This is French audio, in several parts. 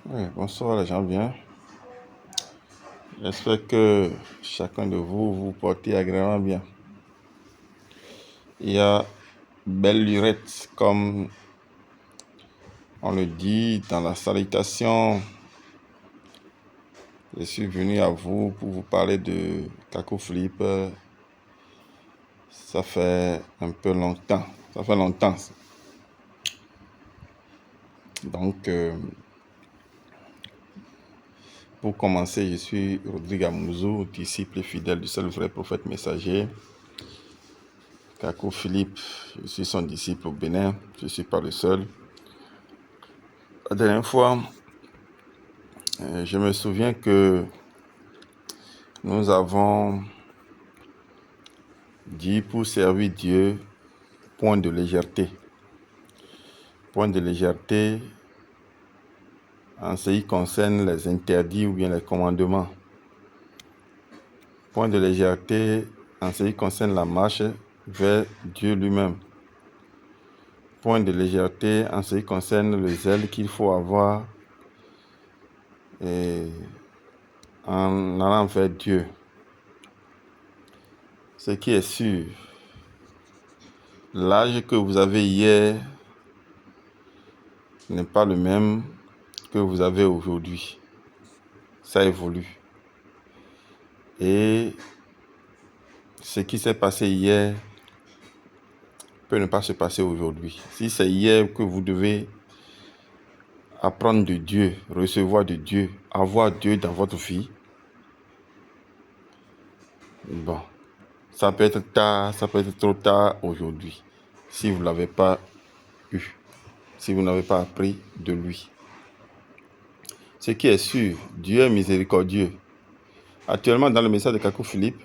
Oui, bonsoir les gens bien. J'espère que chacun de vous vous portez agréablement bien. Il y a belle lurette, comme on le dit dans la salutation. Je suis venu à vous pour vous parler de Kakou Philippe. Ça fait un peu longtemps. Ça fait longtemps. Donc, pour commencer, je suis Rodrigue Amouzou, disciple fidèle du seul vrai prophète messager. Kakou Philippe, je suis son disciple au Bénin. Je ne suis pas le seul. La dernière fois, je me souviens que nous avons dit pour servir Dieu, point de légèreté. Point de légèreté en ce qui concerne les interdits ou bien les commandements. Point de légèreté en ce qui concerne la marche vers Dieu lui-même. Point de légèreté en ce qui concerne le zèle qu'il faut avoir en allant vers Dieu. Ce qui est sûr, l'âge que vous avez hier n'est pas le même que vous avez aujourd'hui. Ça évolue. Et ce qui s'est passé hier peut ne pas se passer aujourd'hui. Si c'est hier que vous devez apprendre de Dieu, recevoir de Dieu, avoir Dieu dans votre vie, bon, ça peut être tard, ça peut être trop tard aujourd'hui, si vous ne l'avez pas eu, si vous n'avez pas appris de lui. Ce qui est sûr, Dieu est miséricordieux. Actuellement, dans le message de Kakou Philippe,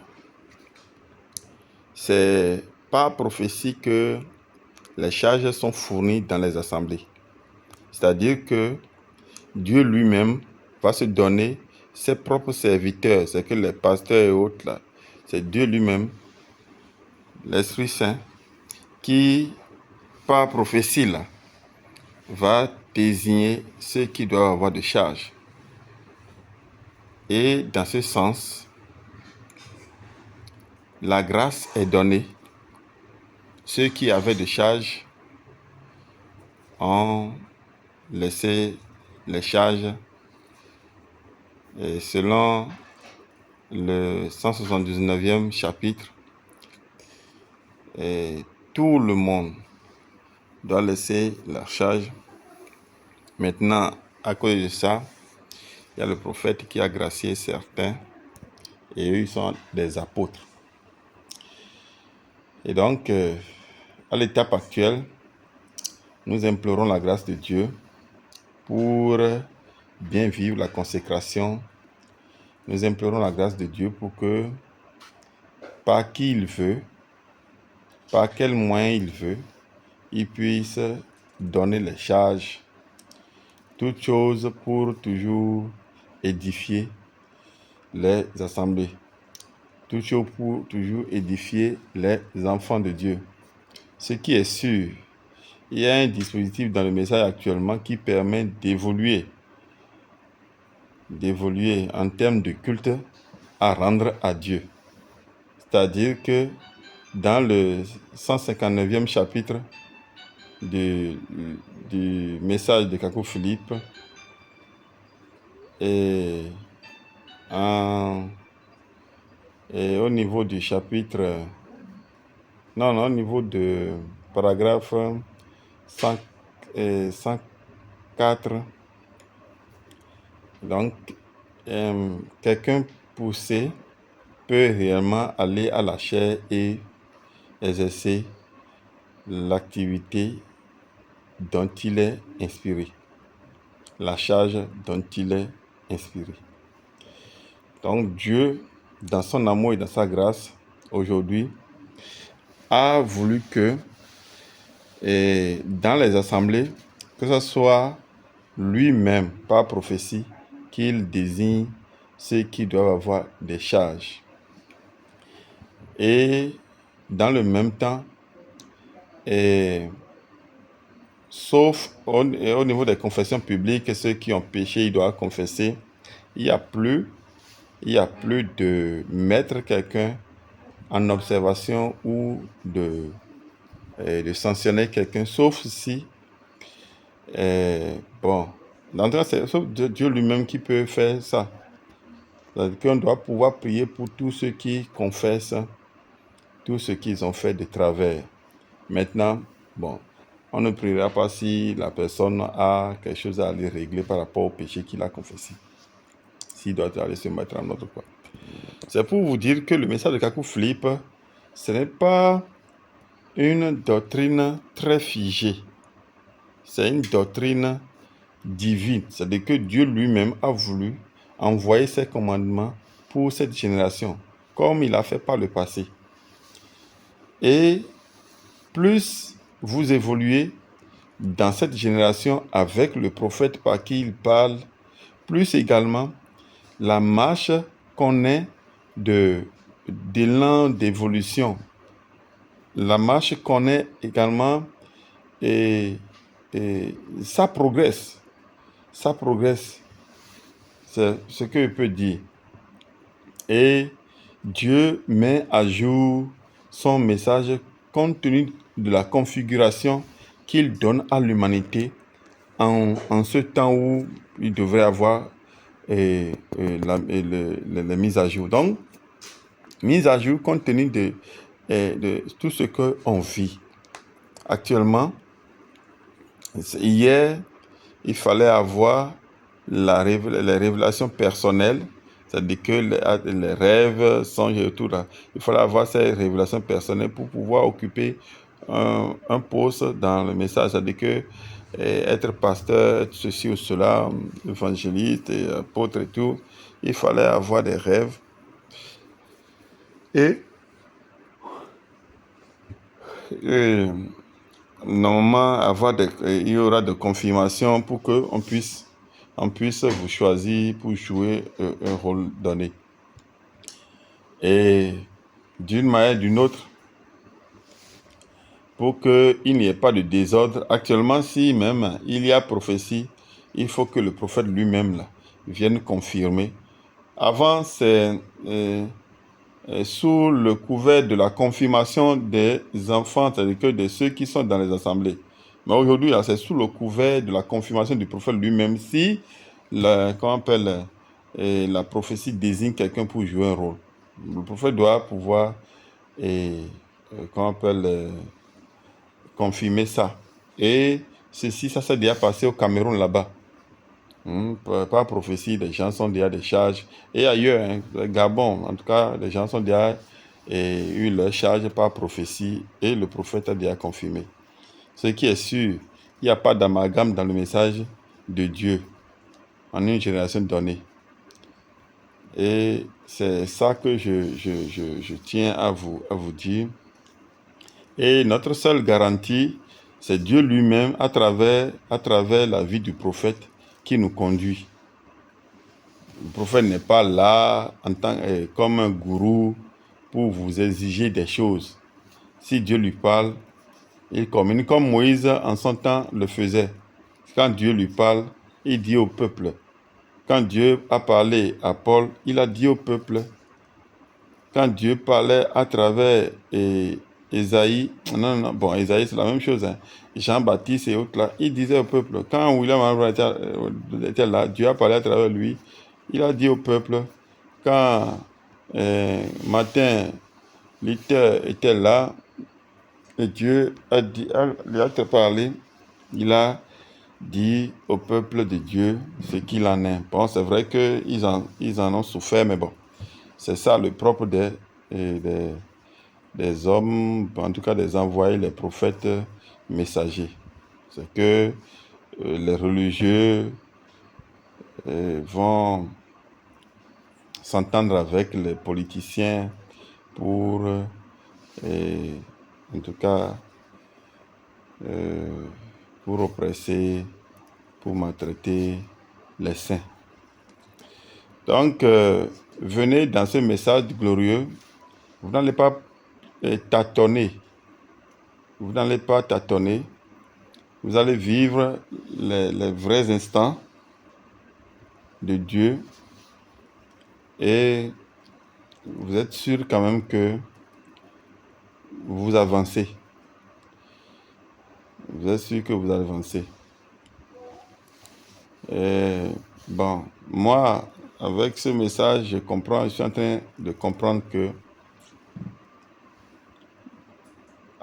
c'est par prophétie que les charges sont fournies dans les assemblées. C'est-à-dire que Dieu lui-même va se donner ses propres serviteurs. C'est que les pasteurs et autres, là, c'est Dieu lui-même, l'Esprit Saint, qui, par prophétie, là, va désigner ceux qui doivent avoir de charges. Et dans ce sens, la grâce est donnée. Ceux qui avaient de charges ont laissé les charges. Et selon le 179e chapitre, et tout le monde doit laisser leur charge. Maintenant, à cause de ça, il y a le prophète qui a gracié certains et eux, ils sont des apôtres. Et donc, à l'étape actuelle, nous implorons la grâce de Dieu pour bien vivre la consécration. Nous implorons la grâce de Dieu pour que, par qui il veut, par quel moyen il veut, il puisse donner les charges, toutes choses pour toujours édifier les assemblées, toutes choses pour toujours édifier les enfants de Dieu. Ce qui est sûr, il y a un dispositif dans le message actuellement qui permet d'évoluer en termes de culte à rendre à Dieu. C'est-à-dire que dans le 159e chapitre du message de Kakou Philippe, et au niveau du chapitre, au niveau de paragraphe 104, donc quelqu'un poussé peut réellement aller à la chair et exercer l'activité dont il est inspiré, la charge dont il est inspiré. Donc Dieu, dans son amour et dans sa grâce, aujourd'hui, a voulu que dans les assemblées, que ce soit lui-même, par prophétie, qu'il désigne ceux qui doivent avoir des charges. Et dans le même temps, sauf au niveau des confessions publiques, ceux qui ont péché, ils doivent confesser. Il n'y a plus de mettre quelqu'un en observation ou de sanctionner quelqu'un, sauf si, bon, c'est sauf Dieu lui-même qui peut faire ça. C'est-à-dire qu'on doit pouvoir prier pour tous ceux qui confessent tout ce qu'ils ont fait de travers. Maintenant, bon, on ne priera pas si la personne a quelque chose à aller régler par rapport au péché qu'il a confessé. S'il doit aller se mettre en ordre, quoi. C'est pour vous dire que le message de Kakou Philippe, ce n'est pas une doctrine très figée. C'est une doctrine divine. C'est-à-dire que Dieu lui-même a voulu envoyer ses commandements pour cette génération, comme il a fait par le passé. Et plus vous évoluez dans cette génération avec le prophète par qui il parle, plus également la marche qu'on est d'élan d'évolution, la marche qu'on est également, et ça progresse. Ça progresse. C'est ce que je peux dire. Et Dieu met à jour son message compte tenu de la configuration qu'il donne à l'humanité en ce temps où il devrait avoir les mises à jour. Donc, mise à jour compte tenu de tout ce qu'on vit. Actuellement, hier, il fallait avoir les révélations personnelles, c'est-à-dire que les rêves, songes et tout, là, il fallait avoir ces révélations personnelles pour pouvoir occuper un poste dans le message, c'est-à-dire que être pasteur, ceci ou cela, évangéliste, et apôtre et tout, il fallait avoir des rêves. Et normalement, il y aura des confirmations pour qu'on puisse vous choisir pour jouer un rôle donné. Et d'une manière ou d'une autre, pour qu'il n'y ait pas de désordre, actuellement, si même il y a prophétie, il faut que le prophète lui-même vienne confirmer. Avant, c'est sous le couvert de la confirmation des enfants, c'est-à-dire que de ceux qui sont dans les assemblées. Mais aujourd'hui, c'est sous le couvert de la confirmation du prophète lui-même, si la prophétie désigne quelqu'un pour jouer un rôle. Le prophète doit pouvoir confirmer ça. Et ceci, ça s'est déjà passé au Cameroun là-bas. Par prophétie, les gens sont déjà des charges. Et ailleurs, Gabon, en tout cas, les gens sont déjà eu leur charge par prophétie et le prophète a déjà confirmé. Ce qui est sûr, il n'y a pas d'amalgame dans le message de Dieu en une génération donnée. Et c'est ça que je tiens à vous dire. Et notre seule garantie, c'est Dieu lui-même à travers la vie du prophète qui nous conduit. Le prophète n'est pas là comme un gourou pour vous exiger des choses. Si Dieu lui parle, il communique comme Moïse en son temps le faisait. Quand Dieu lui parle, il dit au peuple. Quand Dieu a parlé à Paul, il a dit au peuple. Quand Dieu parlait à travers Ésaïe, Ésaïe c'est la même chose, hein. Jean-Baptiste et autres là, il disait au peuple. Quand William Abraham était là, Dieu a parlé à travers lui. Il a dit au peuple, quand Martin Luther était là, et Dieu lui a parlé, il a dit au peuple de Dieu ce qu'il en est. Bon, c'est vrai qu'ils en ont souffert, mais bon, c'est ça le propre des hommes, en tout cas des envoyés, les prophètes messagers. C'est que les religieux vont s'entendre avec les politiciens pour, en tout cas, pour oppresser, pour maltraiter les saints. Donc, venez dans ce message glorieux. Vous n'allez pas tâtonner. Vous n'allez pas tâtonner. vous allez vivre les vrais instants de Dieu et vous êtes sûr quand même que vous avancez. Vous êtes sûr que vous avancez. Et bon, moi, avec ce message, je suis en train de comprendre que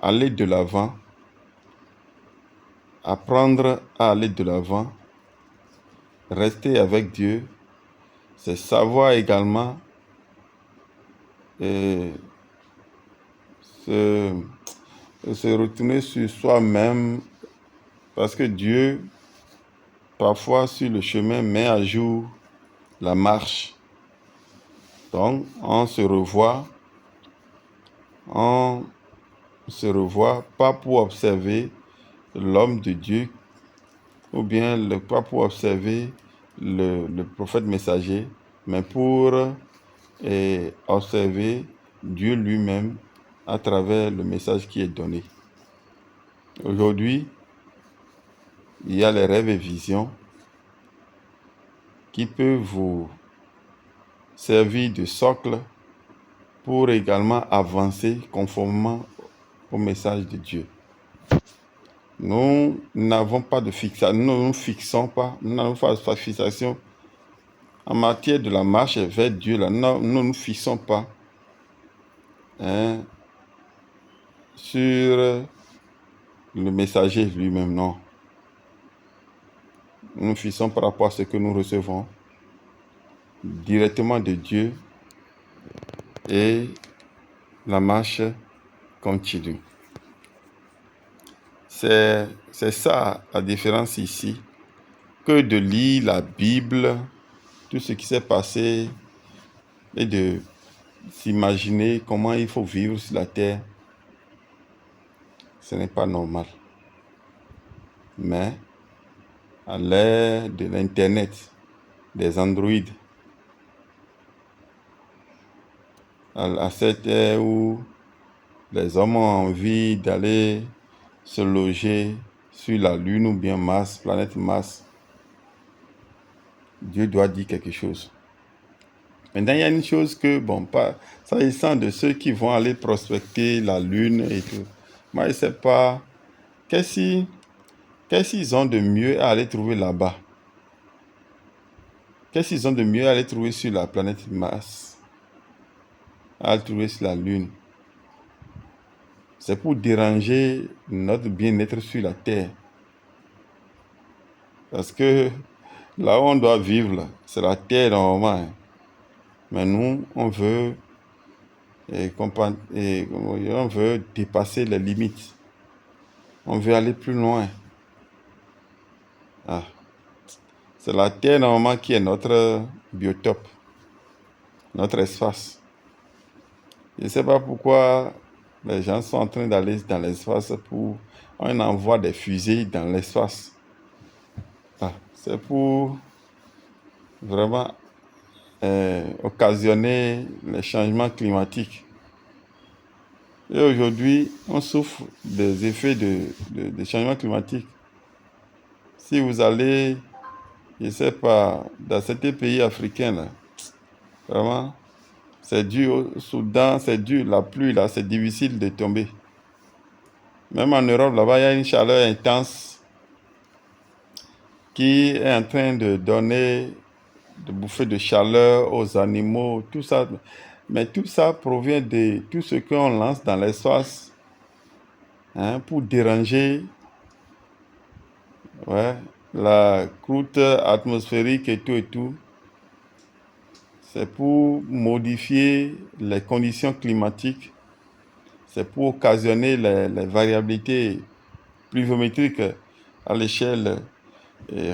aller de l'avant, apprendre à aller de l'avant, rester avec Dieu, c'est savoir également se retourner sur soi-même, parce que Dieu, parfois sur le chemin, met à jour la marche. Donc, on se revoit pas pour observer l'homme de Dieu, ou bien pas pour observer le prophète messager, mais pour observer Dieu lui-même à travers le message qui est donné. Aujourd'hui, il y a les rêves et visions qui peuvent vous servir de socle pour également avancer conformément au message de Dieu. Nous n'avons pas de fixation, nous n'avons pas de fixation en matière de la marche vers Dieu. Là, nous ne nous fixons pas sur le messager lui-même, non. Nous nous fixons par rapport à ce que nous recevons directement de Dieu et la marche continue. C'est ça la différence ici, que de lire la Bible, tout ce qui s'est passé, et de s'imaginer comment il faut vivre sur la terre. Ce n'est pas normal. Mais à l'ère de l'Internet, des Android, à cette ère où les hommes ont envie d'aller se loger sur la Lune ou bien Mars, planète Mars, Dieu doit dire quelque chose. Maintenant, il y a une chose que, bon, pas s'agissant de ceux qui vont aller prospecter la Lune et tout, moi, je ne sais pas, qu'est-ce qu'ils ont de mieux à aller trouver là-bas? Qu'est-ce qu'ils ont de mieux à aller trouver sur la planète Mars, à aller trouver sur la Lune? C'est pour déranger notre bien-être sur la Terre. Parce que là où on doit vivre, c'est la Terre normalement. Mais nous, on veut dépasser les limites. On veut aller plus loin. C'est la Terre normalement qui est notre biotope, notre espace. Je ne sais pas pourquoi les gens sont en train d'aller dans l'espace on envoie des fusées dans l'espace. C'est pour vraiment occasionner les changements climatiques. Et aujourd'hui, on souffre des effets des changements climatiques. Si vous allez, je ne sais pas, dans certains pays africains, là, vraiment, c'est dur. Au Soudan, c'est dur. La pluie, là, c'est difficile de tomber. Même en Europe, là-bas, il y a une chaleur intense qui est en train de donner de bouffer de chaleur aux animaux, tout ça. Mais tout ça provient de tout ce qu'on lance dans l'espace pour déranger la croûte atmosphérique et tout. C'est pour modifier les conditions climatiques. C'est pour occasionner les variabilités pluviométriques à l'échelle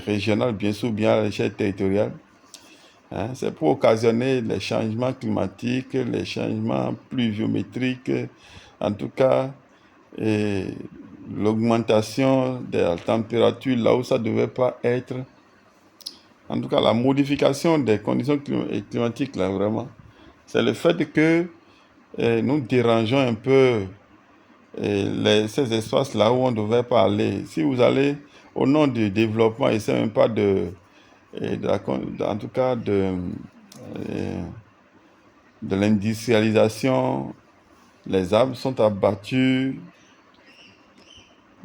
régionale, bien sûr, bien à l'échelle territoriale. C'est pour occasionner les changements climatiques, les changements pluviométriques, en tout cas, l'augmentation de la température là où ça ne devait pas être. En tout cas, la modification des conditions climatiques, là, vraiment. C'est le fait que nous dérangeons un peu ces espaces-là où on ne devait pas aller. Si vous allez au nom du développement, et c'est même pas en tout cas de l'industrialisation, les arbres sont abattus,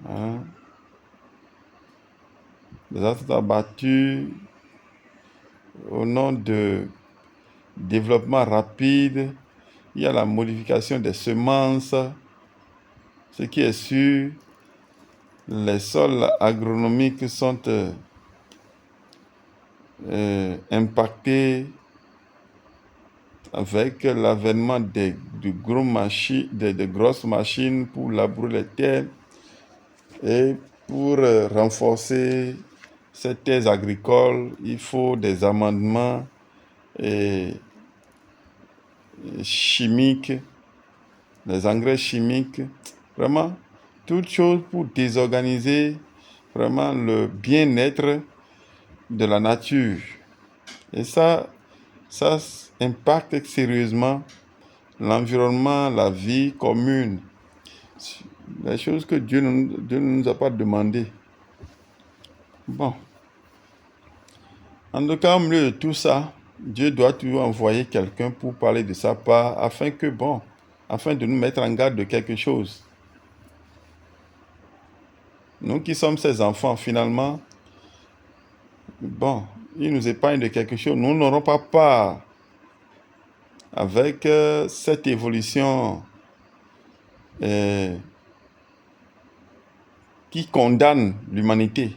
hein. Les arbres sont abattus au nom de développement rapide. Il y a la modification des semences. Ce qui est sûr, les sols agronomiques sont impactés avec l'avènement de grosses machines pour labourer les terres et pour renforcer ces terres agricoles, il faut des amendements chimiques, des engrais chimiques, vraiment toute chose pour désorganiser vraiment le bien-être de la nature. Et ça impacte sérieusement l'environnement, la vie commune, les choses que Dieu ne nous a pas demandées. Bon, en tout cas, au milieu de tout ça, Dieu doit toujours envoyer quelqu'un pour parler de sa part afin de nous mettre en garde de quelque chose. Nous qui sommes ses enfants, finalement, il nous épargne de quelque chose. Nous n'aurons pas part avec cette évolution qui condamne l'humanité.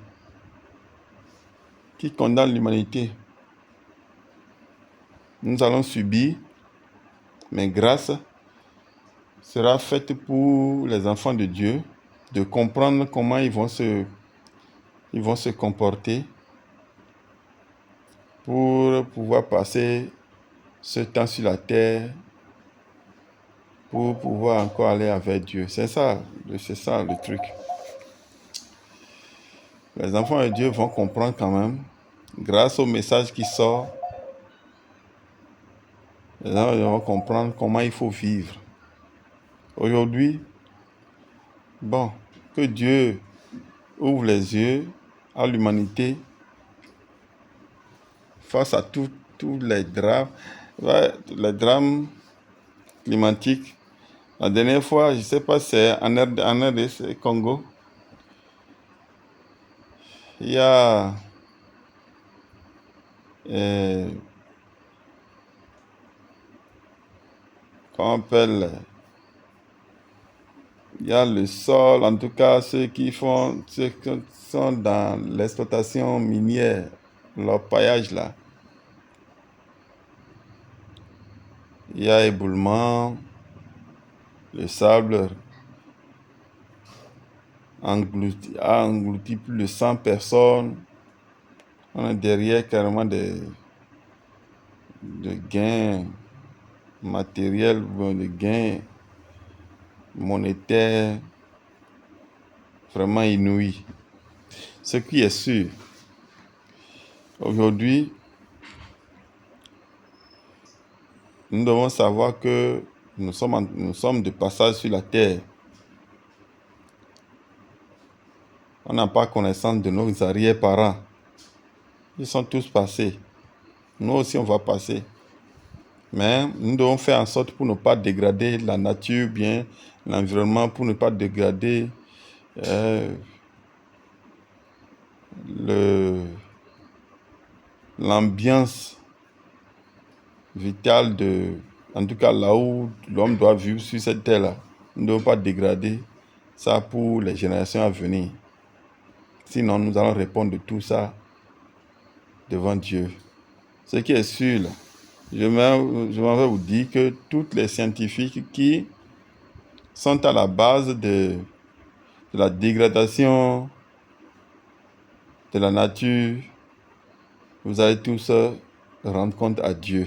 Nous allons subir, mais grâce sera faite pour les enfants de Dieu de comprendre comment ils vont se comporter pour pouvoir passer ce temps sur la terre, pour pouvoir encore aller avec Dieu. C'est ça le truc. Les enfants de Dieu vont comprendre quand même, grâce au message qui sort, les enfants vont comprendre comment il faut vivre. Aujourd'hui, que Dieu ouvre les yeux à l'humanité face à tous les drames climatiques. La dernière fois, je ne sais pas, c'est en RDC Congo. Il y a comment on appelle, il y a le sol, en tout cas ceux qui sont dans l'exploitation minière, leur paillage là. Il y a éboulement, le sable a englouti plus de 100 personnes. On est derrière carrément des gains matériels, de gains monétaires vraiment inouïs. Ce qui est sûr, aujourd'hui, nous devons savoir que nous sommes de passage sur la terre. On n'a pas connaissance de nos arrière-parents. Ils sont tous passés. Nous aussi, on va passer. Mais nous devons faire en sorte pour ne pas dégrader la nature, bien l'environnement, pour ne pas dégrader l'ambiance vitale en tout cas là où l'homme doit vivre sur cette terre-là. Nous ne devons pas dégrader ça pour les générations à venir. Sinon, nous allons répondre de tout ça devant Dieu. Ce qui est sûr, là, je m'en vais vous dire que tous les scientifiques qui sont à la base de la dégradation de la nature, vous allez tous rendre compte à Dieu.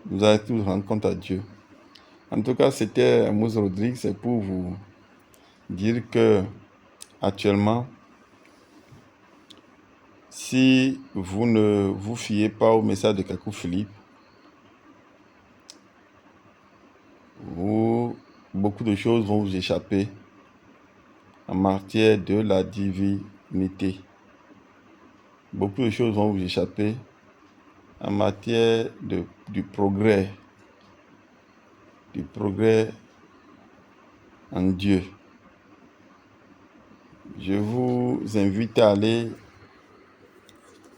Vous allez tous rendre compte à Dieu. En tout cas, c'était Mousse Rodrigue, c'est pour vous dire que actuellement, si vous ne vous fiez pas au message de Kakou Philippe, vous beaucoup de choses vont vous échapper en matière de la divinité. Beaucoup de choses vont vous échapper en matière du progrès en Dieu. Je vous invite à aller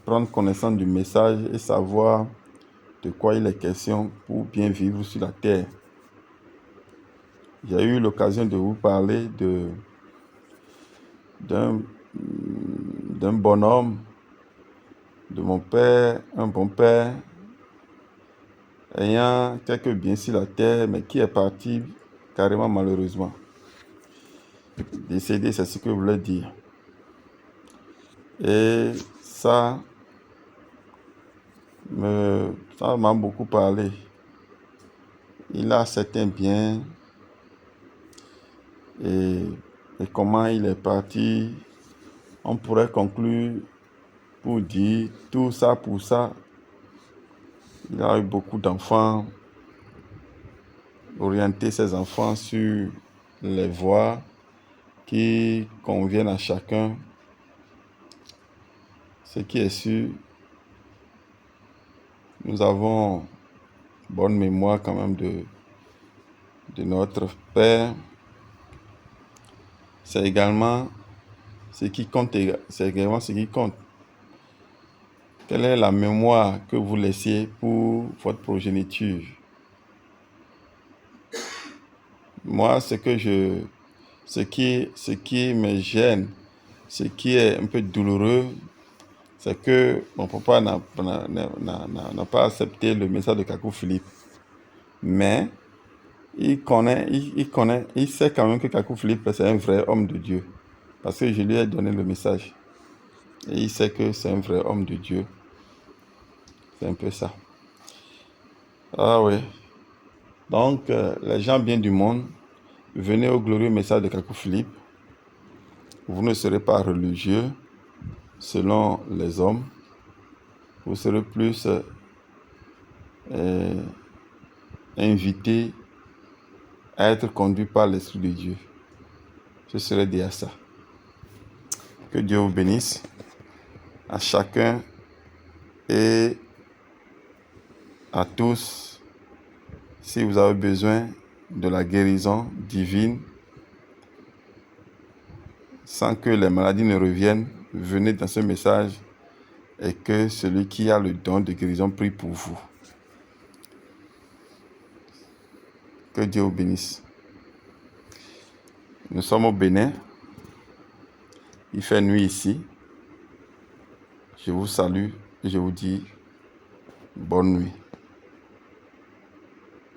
prendre connaissance du message et savoir de quoi il est question pour bien vivre sur la terre. J'ai eu l'occasion de vous parler d'un bonhomme, de mon père, un bon père, ayant quelques biens sur la terre, mais qui est parti carrément malheureusement. Décédé, c'est ce que je voulais dire. Et ça m'a beaucoup parlé. Il a certains biens et comment il est parti, on pourrait conclure pour dire tout ça pour ça. Il a eu beaucoup d'enfants, orienter ses enfants sur les voies qui conviennent à chacun. Ce qui est sûr, nous avons bonne mémoire quand même de notre Père. C'est également ce qui compte. Quelle est la mémoire que vous laissez pour votre progéniture? Moi, ce qui me gêne, ce qui est un peu douloureux, c'est que mon papa n'a pas accepté le message de Kakou Philippe. Mais il sait quand même que Kakou Philippe, c'est un vrai homme de Dieu. Parce que je lui ai donné le message. Et il sait que c'est un vrai homme de Dieu. C'est un peu ça. Ah oui. Donc, les gens bien du monde, venez au glorieux message de Kakou Philippe. Vous ne serez pas religieux selon les hommes. Vous serez plus invité à être conduit par l'Esprit de Dieu. Je serai dit à ça. Que Dieu vous bénisse, à chacun et à tous. Si vous avez besoin de la guérison divine, sans que les maladies ne reviennent, venez dans ce message et que celui qui a le don de guérison prie pour vous. Que Dieu vous bénisse. Nous sommes au Bénin. Il fait nuit ici. Je vous salue et je vous dis bonne nuit.